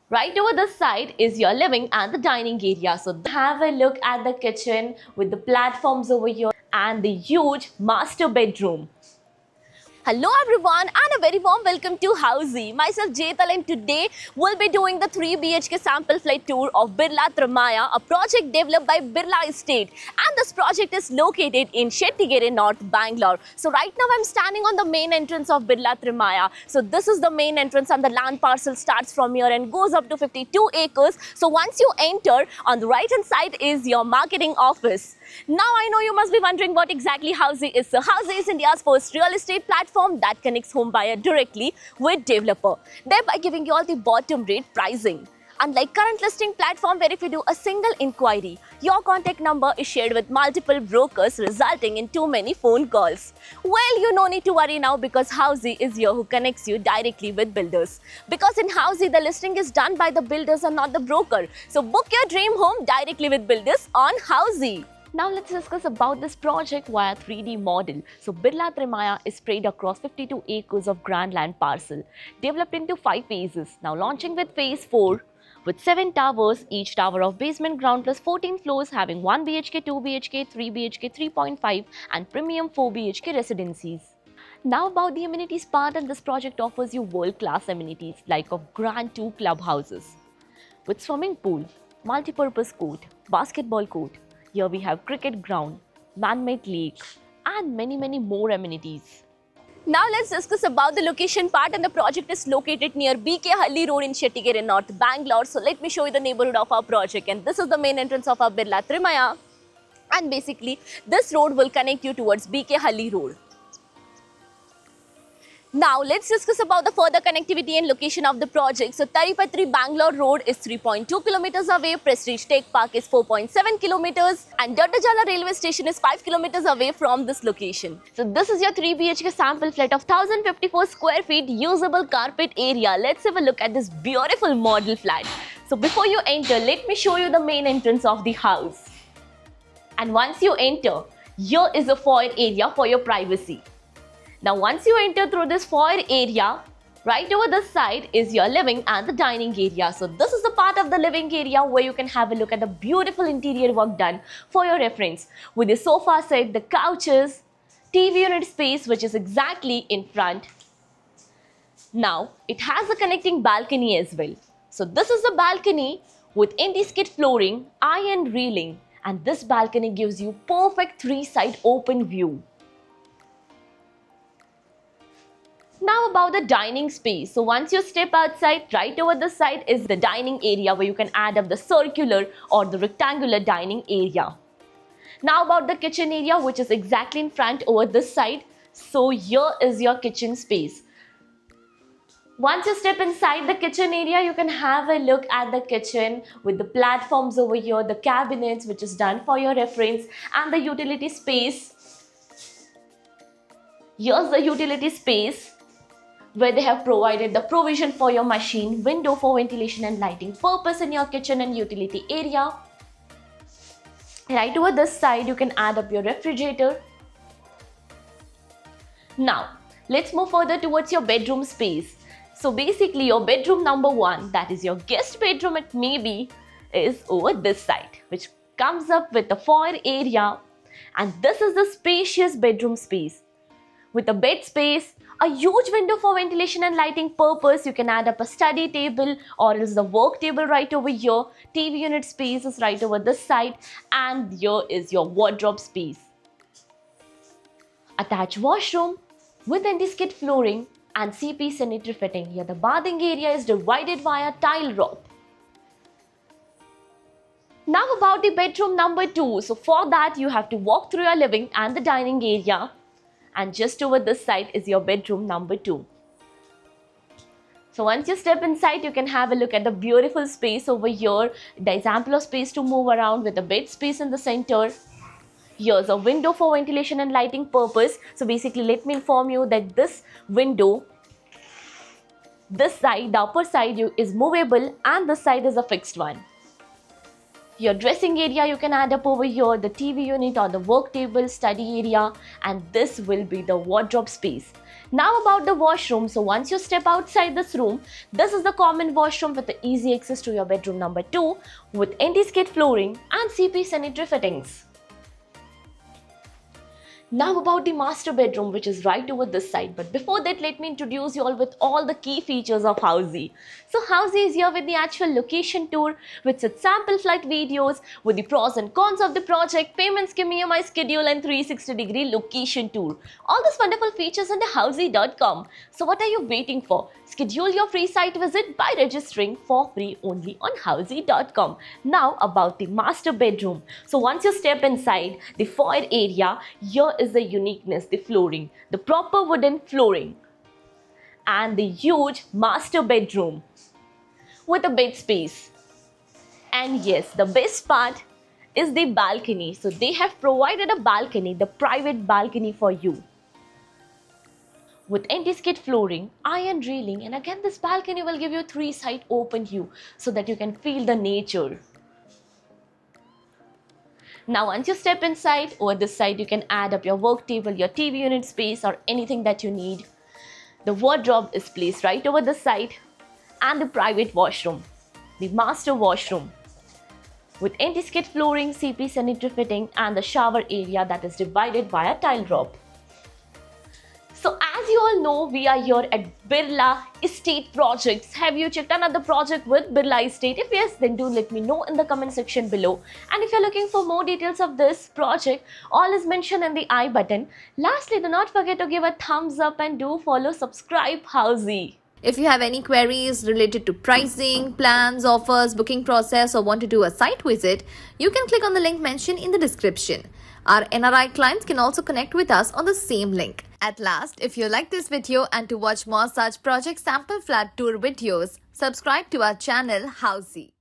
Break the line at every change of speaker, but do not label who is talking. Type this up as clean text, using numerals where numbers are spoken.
Right over this side is your living and the dining area. So have a look at the kitchen with the platforms over here and the huge master bedroom. Hello everyone and a very warm welcome to Housey. Myself Jetal and today we'll be doing the 3 BHK sample flight tour of Birla Trimaya, a project developed by Birla Estate, and this project is located in Shettigere, North Bangalore. So right now I'm standing on the main entrance of Birla Trimaya. So this is the main entrance and the land parcel starts from here and goes up to 52 acres. So once you enter, on the right hand side is your marketing office. Now I know you must be wondering what exactly Housey is. So Housey is India's first real estate platform that connects home buyer directly with developer, thereby giving you all the bottom rate pricing. Unlike current listing platform where if you do a single inquiry, your contact number is shared with multiple brokers resulting in too many phone calls. Well, you no need to worry now because Housey is here who connects you directly with builders. Because in Housey, the listing is done by the builders and not the broker. So book your dream home directly with builders on Housey. Now let's discuss about this project via 3D model. So Birla Trimaya is spread across 52 acres of grand land parcel, developed into 5 phases. Now launching with phase 4 with 7 towers, each tower of basement, ground plus 14 floors having 1 BHK, 2 BHK, 3 BHK, 3.5 and premium 4 BHK residencies. Now about the amenities part, and this project offers you world-class amenities like of grand 2 clubhouses with swimming pool, multi-purpose court, basketball court. Here we have cricket ground, man-made lake and many more amenities. Now let's discuss about the location part, and the project is located near BK Halli Road in Shettigere, North Bangalore. So let me show you the neighborhood of our project, and this is the main entrance of our Birla Trimaya, and basically this road will connect you towards BK Halli Road. Now let's discuss about the further connectivity and location of the project. So Taripatri Bangalore Road is 3.2 kilometers away, Prestige Tech Park is 4.7 kilometers and Dattajala railway station is 5 kilometers away from this location. So this is your 3 BHK sample flat of 1054 square feet usable carpet area. Let's have a look at this beautiful model flat. So before you enter, let me show you the main entrance of the house. And once you enter, here is a foyer area for your privacy. Now once you enter through this foyer area, right over this side is your living and the dining area. So this is the part of the living area where you can have a look at the beautiful interior work done for your reference with the sofa set, the couches, TV unit space which is exactly in front. Now it has a connecting balcony as well. So this is the balcony with anti-skid flooring, iron railing, and this balcony gives you perfect 3-side open view. Now about the dining space. So once you step outside, right over this side is the dining area where you can add up the circular or the rectangular dining area. Now about the kitchen area which is exactly in front over this side. So here is your kitchen space. Once you step inside the kitchen area, you can have a look at the kitchen with the platforms over here, the cabinets which is done for your reference and the utility space. Here's the utility space where they have provided the provision for your machine, window for ventilation and lighting purpose in your kitchen and utility area. Right over this side, you can add up your refrigerator. Now, let's move further towards your bedroom space. So basically, your bedroom number 1, that is your guest bedroom, it may be, is over this side, which comes up with the foyer area. And this is the spacious bedroom space with a bed space, a huge window for ventilation and lighting purpose. You can add up a study table or else the work table right over here. TV unit space is right over this side, and here is your wardrobe space. Attached washroom with anti-skid flooring and CP sanitary fitting. Here the bathing area is divided via tile rope. Now about the bedroom number 2. So for that you have to walk through your living and the dining area. And just over this side is your bedroom number 2. So once you step inside, you can have a look at the beautiful space over here. There is ample space to move around with a bed space in the center. Here's a window for ventilation and lighting purpose. So basically, let me inform you that this window, this side, the upper side is movable and this side is a fixed one. Your dressing area you can add up over here, the TV unit or the work table, study area, and this will be the wardrobe space. Now about the washroom. So once you step outside this room, this is the common washroom with the easy access to your bedroom number 2 with anti-skid flooring and CP sanitary fittings. Now about the master bedroom, which is right over this side. But before that, let me introduce you all with all the key features of Housey. So Housey is here with the actual location tour, with its sample flight videos, with the pros and cons of the project, payment scheme, EMI schedule and 360-degree location tour. All these wonderful features on the Housey.com. So what are you waiting for? Schedule your free site visit by registering for free only on Housey.com. Now about the master bedroom. So once you step inside the foyer area, here is the uniqueness, the flooring, the proper wooden flooring, and the huge master bedroom with a bed space. And yes, the best part is the balcony. So they have provided a balcony, the private balcony for you, with anti-skid flooring, iron railing, and again this balcony will give you 3-side open view so that you can feel the nature. Now once you step inside, over this side you can add up your work table, your TV unit space or anything that you need. The wardrobe is placed right over this side, and the private washroom, the master washroom with anti-skid flooring, CP sanitary fitting, and the shower area that is divided by a tile drop. So as you all know, we are here at Birla Estate Projects. Have you checked another project with Birla Estate? If yes, then do let me know in the comment section below. And if you're looking for more details of this project, all is mentioned in the I button. Lastly, do not forget to give a thumbs up and do follow subscribe Housey.
If you have any queries related to pricing, plans, offers, booking process or want to do a site visit, you can click on the link mentioned in the description. Our NRI clients can also connect with us on the same link. At last, if you like this video and to watch more such project sample flat tour videos, subscribe to our channel Housey.